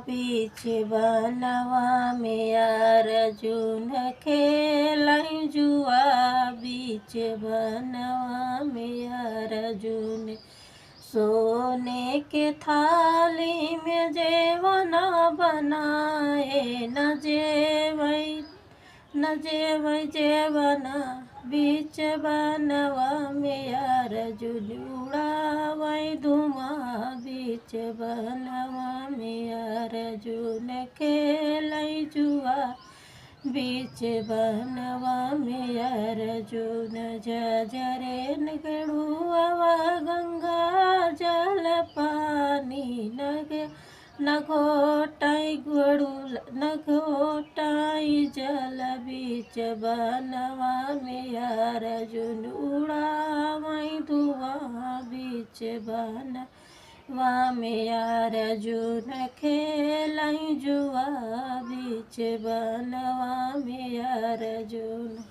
बीच बनवा में अर्जुन खेलै जुआ बीच बनवा में अर्जुन। सोने के थाली में जेवना बनाए न जेवै जेवना बीच बनवा में अर्जुन उड़ावै धुआं बीच बनवा में अर्जुन खेलै जुआ बीच बनवा में अर्जुन। जजरेन गेड़ुआ गंगा जल पानी न घोटाई जल बीच बनवा में अर्जुन उड़ावै धुआं बीच बनवा में अर्जुन खेलै जुआ बीच बनवा में अर्जुन।